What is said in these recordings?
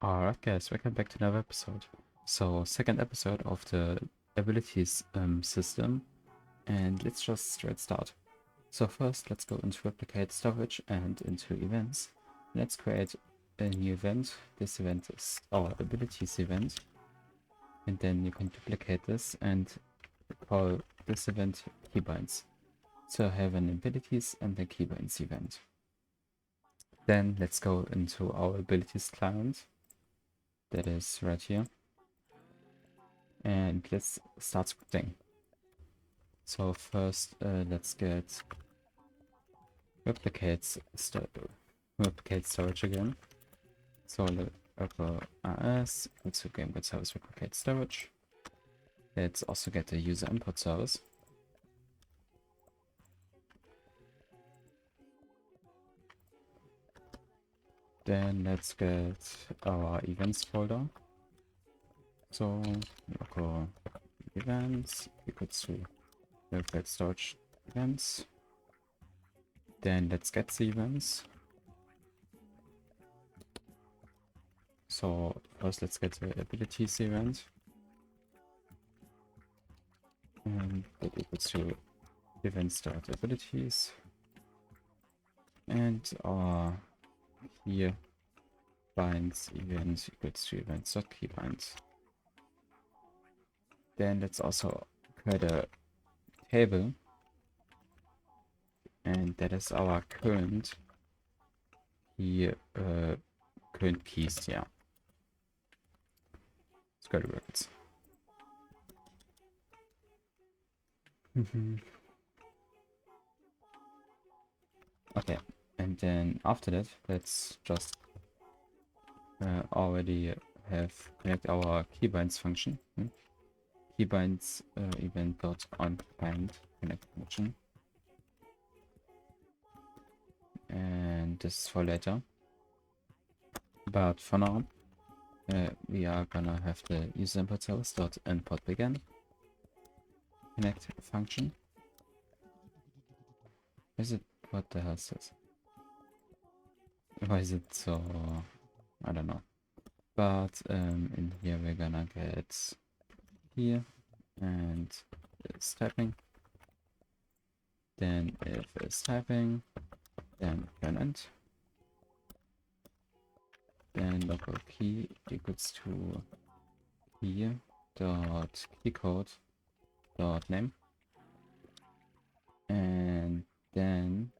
Alright guys, welcome back to another episode. So, second episode of the abilities system, and let's just straight start. So first, let's go into replicate storage and into events. Let's create a new event. This event is our abilities event, and then you can duplicate this and call this event keybinds. So I have an abilities and a keybinds event. Then let's go into our abilities client. That is right here. And let's start scripting. So first, let's get replicate storage again. So upper RS, let's go game service replicate storage. Let's also get the user input service. Then let's get our events folder. So local events equals to replicate storage events. Then let's get the events. So first let's get the abilities event. And that equals to events.abilities. And our key binds event equals to events.keybinds. Then let's also create a table, and that is our current key, current keys. Yeah, let's go to records. Okay, and then after that, let's just already have connect our keybinds function. Keybinds event.onBind connect function. And this is for later. But for now, we are gonna have the user input service dot input begin connect function. Is it, what the hell is this? Why is it so, I don't know. But in here we're gonna get here and it's typing. Then if it's typing, then current. Then local key equals to key dot keycode dot name. And then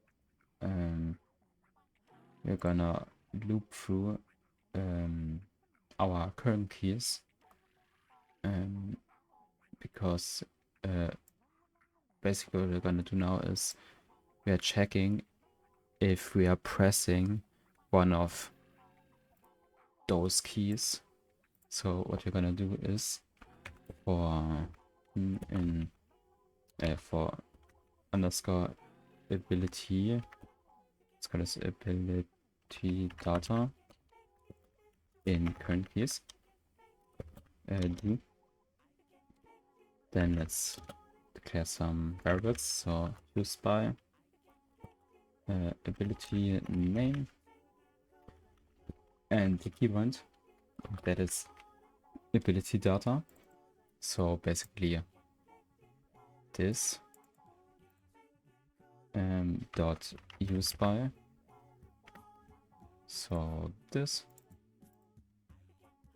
we're gonna loop through our current keys, because basically what we're gonna do now is we are checking if we are pressing one of those keys. So what we're gonna do is for for underscore ability, let's call this ability data in current keys do. Then let's declare some variables. So used by ability name and the keybind, that is ability data. So basically this dot used by, so this,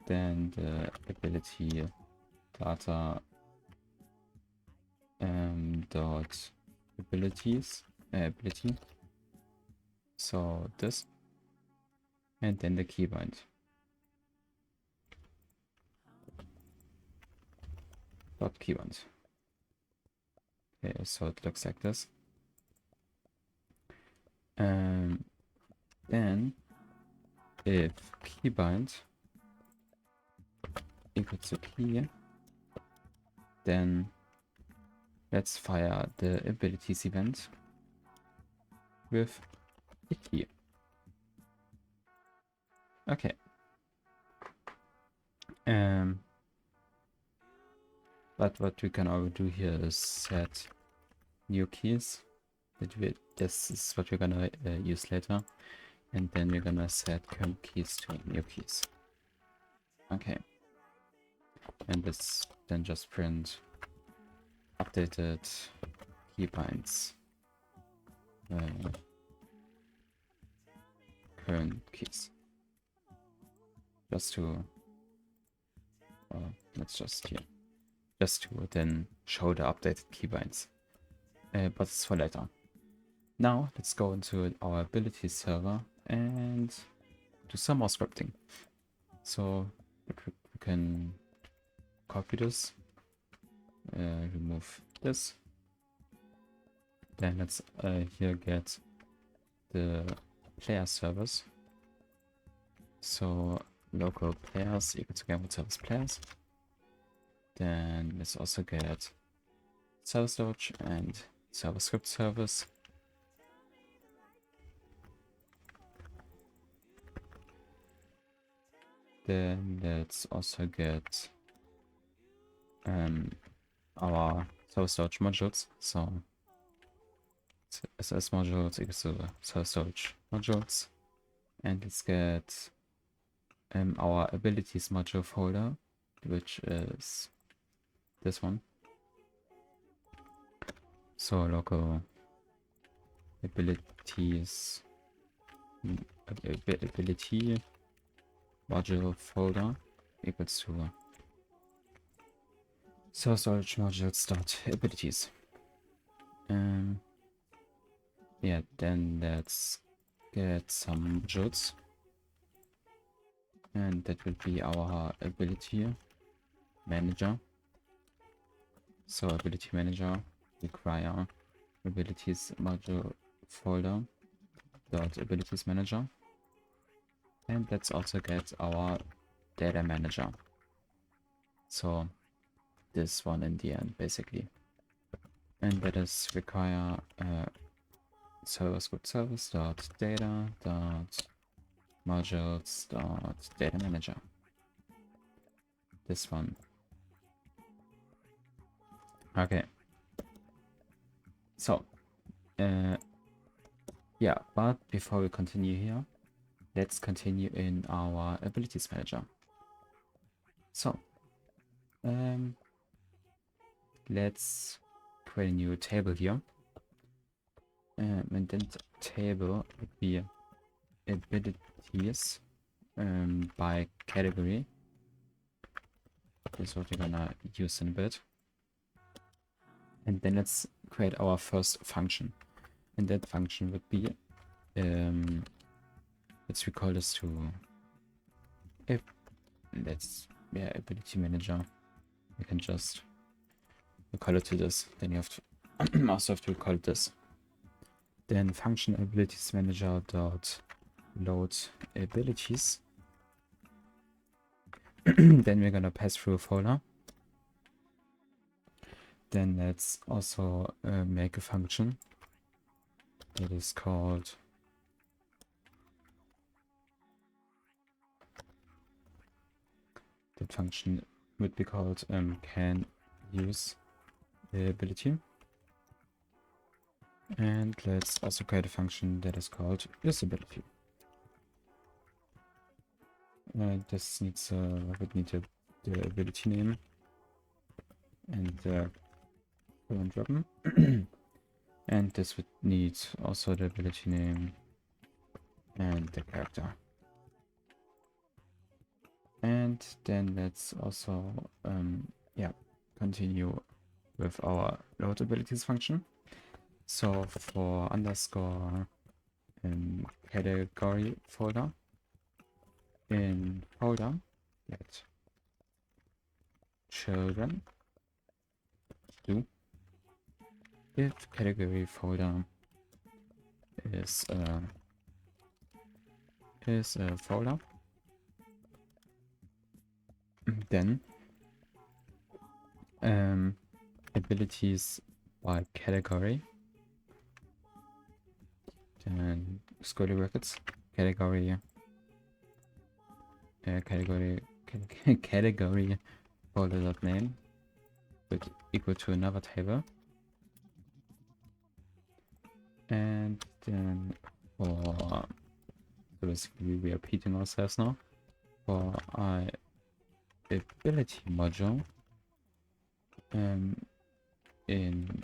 then the ability data dot abilities ability, so this, and then the keybind dot keybind. Okay, so it looks like this. Then if keybind equals to key, then let's fire the abilities event with a key. Okay. But what we can already do here is set new keys. This is what we're gonna use later, and then we're gonna set current keys to new keys. Okay. And this then just print updated keybinds. Current keys. Just to let's just here. Just to then show the updated keybinds. But it's for later. Now let's go into our ability server and do some more scripting. So we can copy this, remove this. Then let's here get the player servers. So local players equal to game service players. Then let's also get server storage and server script service. Then let's also get our server storage modules. So SS modules equals to server storage modules. And let's get our abilities module folder, which is this one. So local abilities ability module folder equals to server storage modules dot abilities. Yeah, then let's get some modules, and that will be our ability manager. So ability manager require abilities module folder dot abilities manager, and let's also get our data manager. So this one in the end basically, and that is require server script service dot data dot modules dot data manager. This one. Okay. So yeah, but before we continue here, let's continue in our abilities manager. So let's create a new table here. And then the table would be abilities by category. This is what we're gonna use in a bit. And then let's create our first function. And that function would be, let's recall this to, ability manager. We can just recall it to this. Then you have to also have to recall this. Then function abilities manager dot load abilities. Then we're gonna pass through a folder. Then let's also make a function that is called that function would be called can use the ability. And let's also create a function that is called usability. This needs would need the ability name and the current weapon. And this would need also the ability name and the character. And then let's also continue with our load abilities function. So for underscore category folder, in folder let children do if category folder is a folder, then abilities by category, then square brackets category category folder name would equal to another table, and then for, so basically we are repeating ourselves now, for I ability module in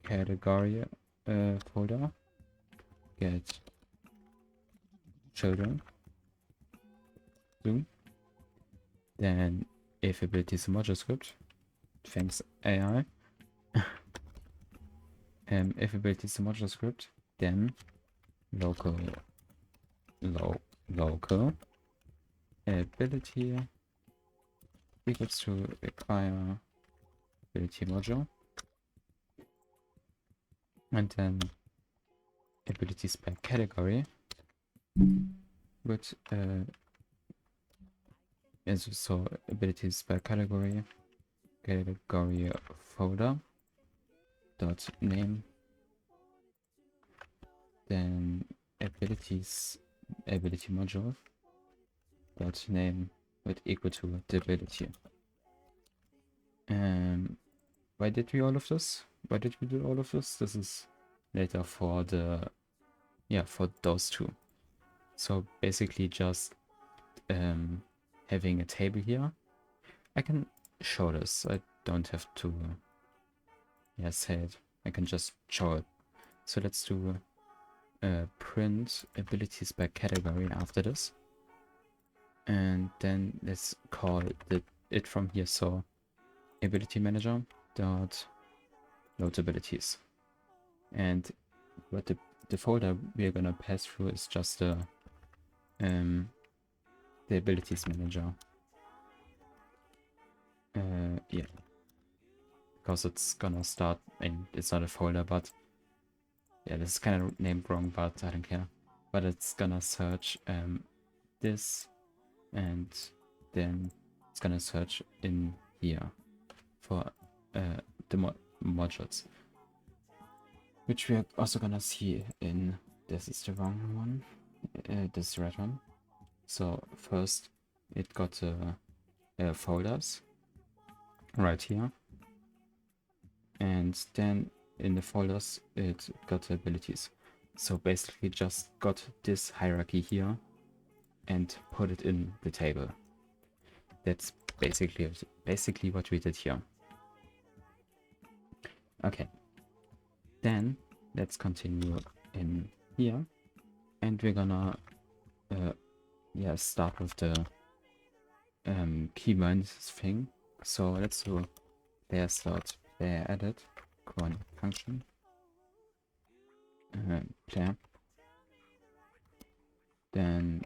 category folder, get children, zoom, then if abilities module script, thanks AI, if abilities module script, then local ability equals to require ability module, and then abilities by category with so abilities by category folder dot name, then ability module dot name with equal to the ability. Why did we all of this? Why did we do all of this? This is later for the for those two. So basically just having a table here. I can show this. I don't have to say it. I can just show it. So let's do print abilities by category after this, and then let's call it from here. So ability manager dot load abilities, and what the folder we are gonna pass through is just the abilities manager. Yeah, because it's gonna start, and it's not a folder, but yeah, this is kind of named wrong, but I don't care. But it's gonna search this, and then it's gonna search in here for the modules, which we are also gonna see in, this is the wrong one, this is the right one. So first it got folders right here, and then in the folders it got abilities. So basically just got this hierarchy here and put it in the table. That's basically what we did here. Okay, then let's continue in here, and we're gonna start with the keybinds thing. So let's do player slot player added function player. Then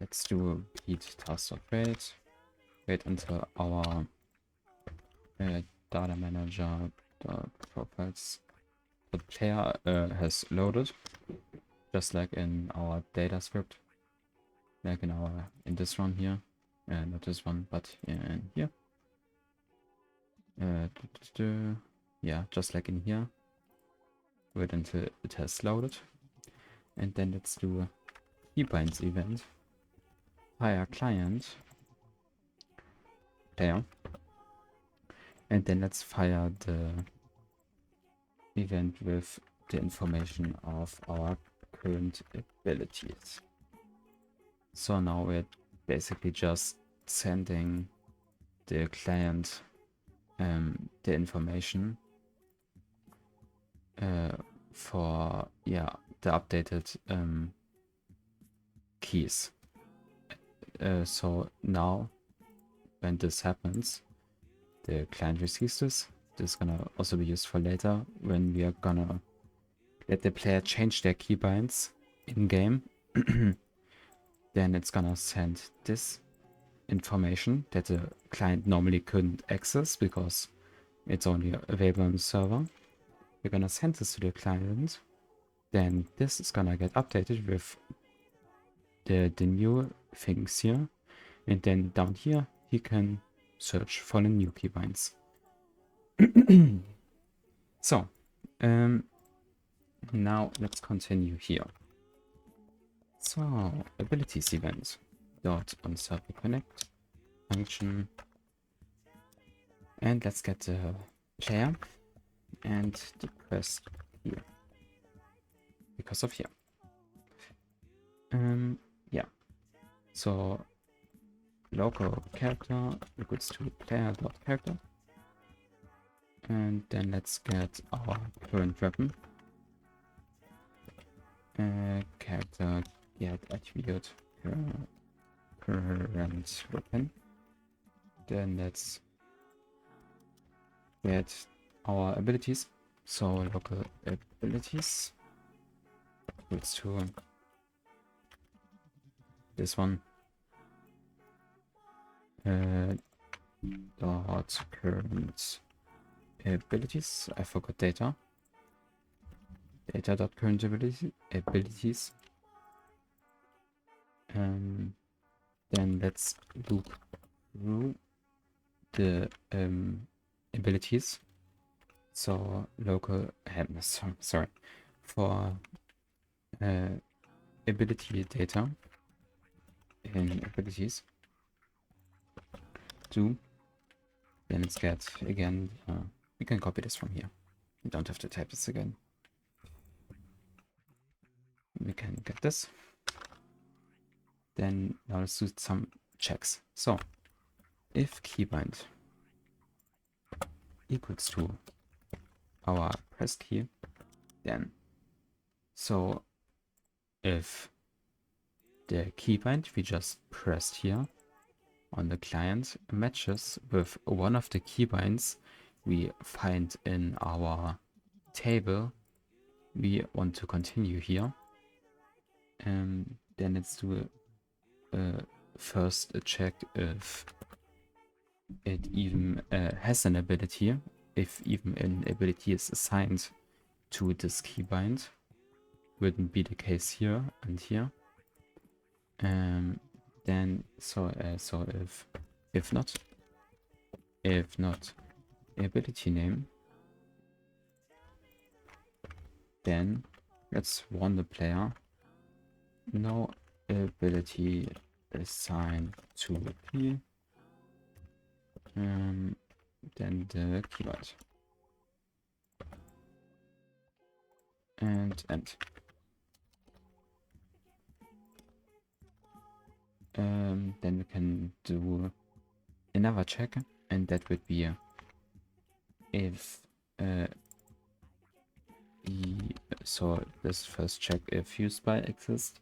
let's do repeat task of wait until our data manager profiles the player has loaded, just like in our data script, like in this one here, not this one, but in here. Yeah, just like in here. Wait until it has loaded, and then let's do a keybinds event. Hire client player, and then let's fire the event with the information of our current abilities. So now we're basically just sending the client the information for the updated keys. So now when this happens, the client receives this. This is gonna also be used for later when we are gonna let the player change their keybinds in game. Then it's gonna send this information that the client normally couldn't access because it's only available on the server. We're gonna send this to the client. Then this is gonna get updated with the new things here, and then down here he can search for the new keybinds. So now let's continue here. So abilities event dot on server connect function, and let's get the player and the quest here because of here. Yeah, so local character equals to player.character. And then let's get our current weapon. Character get attribute current weapon. Then let's get our abilities. So local abilities equals to this one. Dot current abilities. I forgot data. Data.current abilities. Then let's loop through the abilities. So local sorry for ability data in abilities do. Then let's get again. We can copy this from here. We don't have to type this again. We can get this. Then now let's do some checks. So if keybind equals to our press key, then so if the keybind we just pressed here on the client matches with one of the keybinds we find in our table we want to continue here, then let's do first check if it even has an ability, if even an ability is assigned to this keybind. Wouldn't be the case here and here. Then so if not ability name, then let's warn the player no ability assigned to P. Then the keyword and end. Then we can do another check, and that would be if so this first check if used by exists,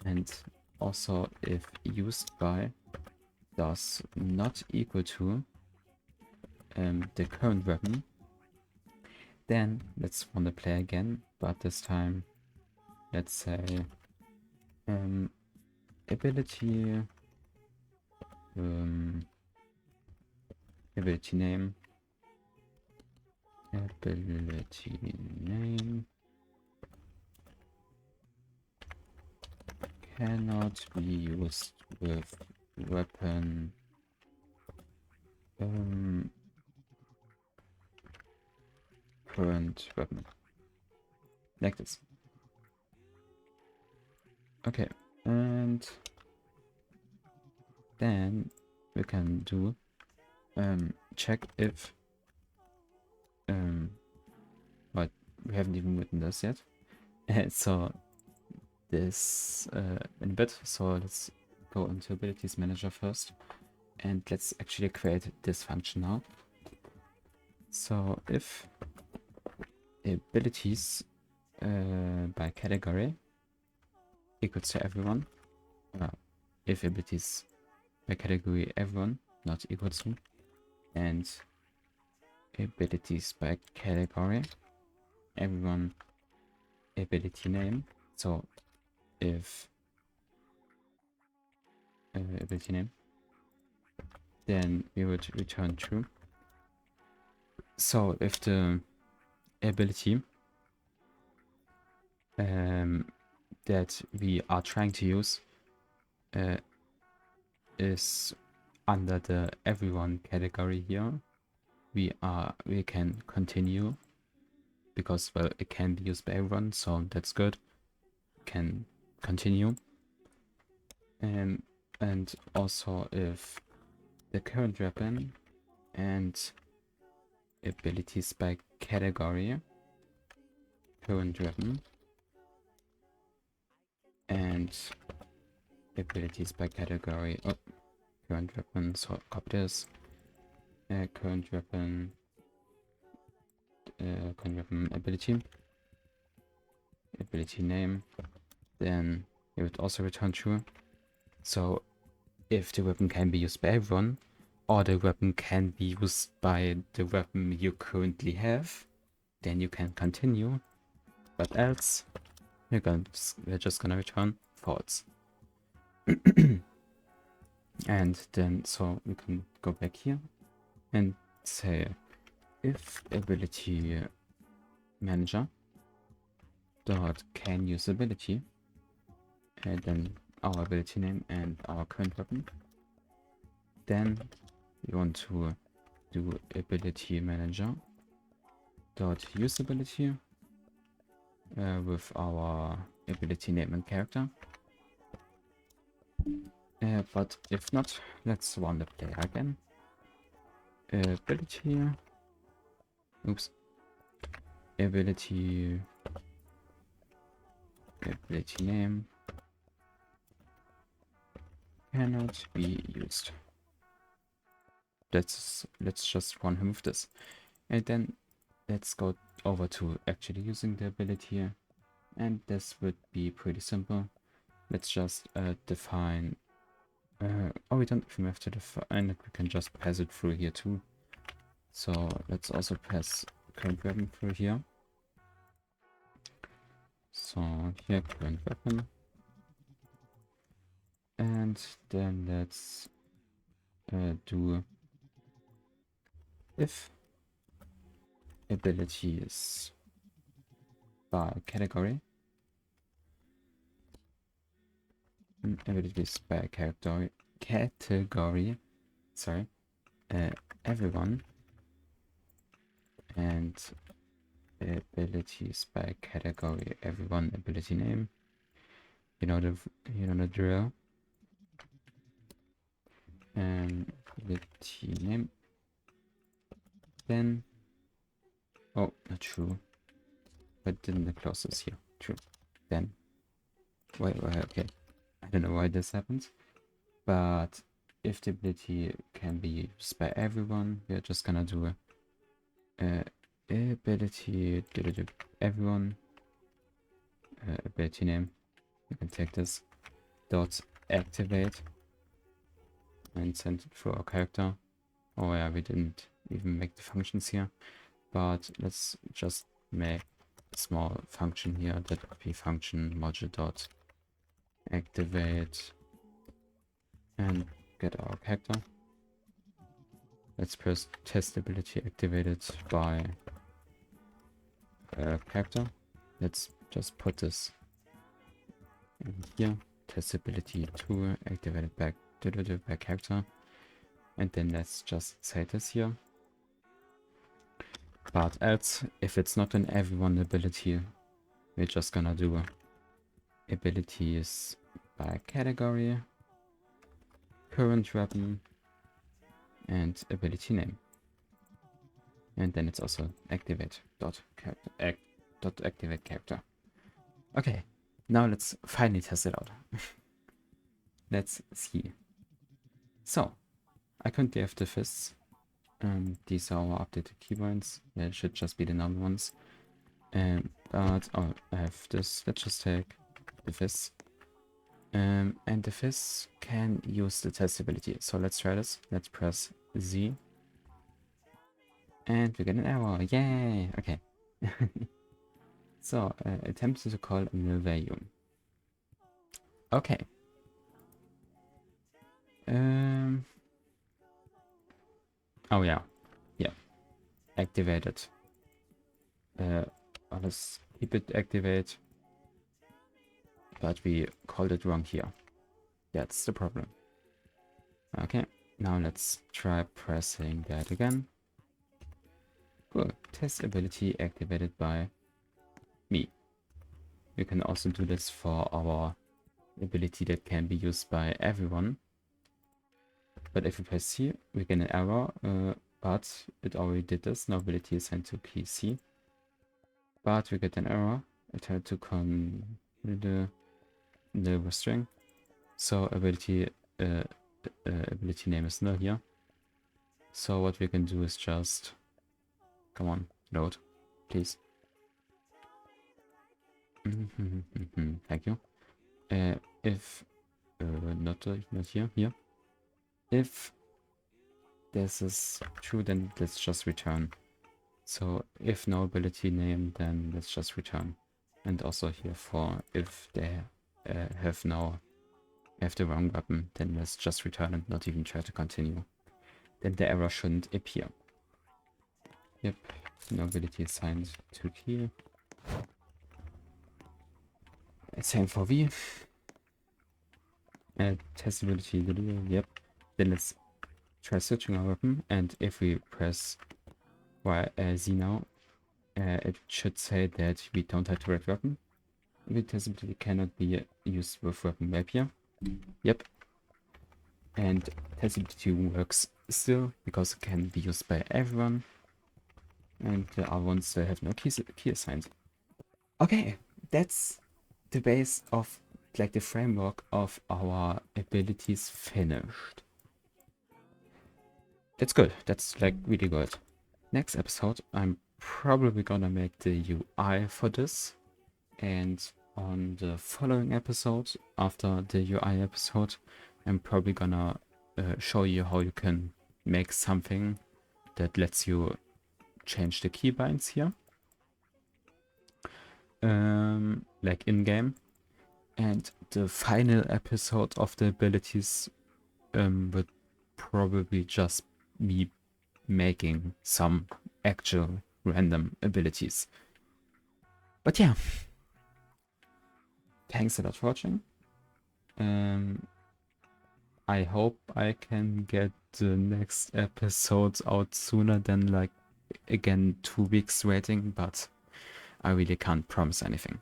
and also if used by does not equal to the current weapon. Then let's run the play again, but this time let's say ability ability name cannot be used with weapon current weapon, like this. Okay, and then we can do check if but we haven't even written this yet. So this in a bit. So let's go into abilities manager first, and let's actually create this function now. So if abilities by category equals to everyone, if abilities by category everyone not equal to, and abilities by category everyone ability name, so if ability name, then we would return true. So if the ability that we are trying to use is under the everyone category here, we can continue, because well it can be used by everyone, so that's good, can continue. And also if the current weapon and abilities by category current weapon and abilities by category current weapon, so copy this, current weapon ability name, then it would also return true. So if the weapon can be used by everyone, or the weapon can be used by the weapon you currently have, then you can continue, but else we're just gonna return false. And then so we can go back here and say if ability manager dot can use ability, and then our ability name and our current weapon. Then we want to do ability manager dot use ability with our ability name and character. But if not, let's run the player again. Ability, oops, ability name cannot be used. Let's just remove this, and then let's go over to actually using the ability, and this would be pretty simple. Let's just define. Oh, we don't even have to define it. We can just pass it through here too. So let's also pass current weapon through here. So here current weapon, and then let's do if ability is by category. Abilities by category, sorry, everyone, and abilities by category everyone ability name. You know the drill. And ability name. Then oh, not true. But then the closest here. True. Then wait, okay. I don't know why this happens, but if the ability can be used by everyone, we're just gonna do ability everyone ability name. You can take this dot activate and send it through our character. Oh yeah, we didn't even make the functions here, but let's just make a small function here that would be function module dot activate and get our character. Let's press test ability activated by character. Let's just put this in here. Test ability 2 activated by character, and then let's just say this here. But else, if it's not an everyone ability, we're just gonna do abilities by category, current weapon, and ability name. And then it's also activate dot activate character. Okay, now let's finally test it out. Let's see. So I currently have the fists. These are our updated keypoints. They should just be the normal ones. But oh, I have this. Let's just take the fists. And the fists can use the test ability. So let's try this. Let's press Z. And we get an error. Yay! Okay. So, attempted to call a null value. Okay. Oh yeah. Yeah. Activated. Let's keep it activate. But we called it wrong here. That's the problem. Okay. Now let's try pressing that again. Cool. Test ability activated by me. You can also do this for our ability that can be used by everyone. But if we press C, we get an error, but it already did this. No ability is sent to key C. But we get an error. It had to come with the string. So ability ability name is nil here. So what we can do is just, come on, load, please. Thank you. If not here. If this is true, then let's just return. So if no ability name, then let's just return. And also here for if they have the wrong weapon, then let's just return and not even try to continue. Then the error shouldn't appear. Yep, no ability assigned to key. Same for V. Test ability deliver, yep. Then let's try switching our weapon, and if we press Z now, it should say that we don't have the right weapon. The test ability cannot be used with weapon rapier. Yep. And test ability works still because it can be used by everyone. And the other ones have no key assigned. Okay, that's the base of like the framework of our abilities finished. That's good. That's like really good. Next episode, I'm probably gonna make the UI for this. And on the following episode, after the UI episode, I'm probably gonna show you how you can make something that lets you change the keybinds here. Like in-game. And the final episode of the abilities would probably just be making some actual random abilities. But yeah, thanks a lot for watching. I hope I can get the next episodes out sooner than like again 2 weeks waiting, but I really can't promise anything.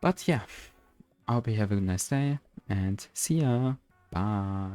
But yeah, I hope you have a nice day and see ya. Bye.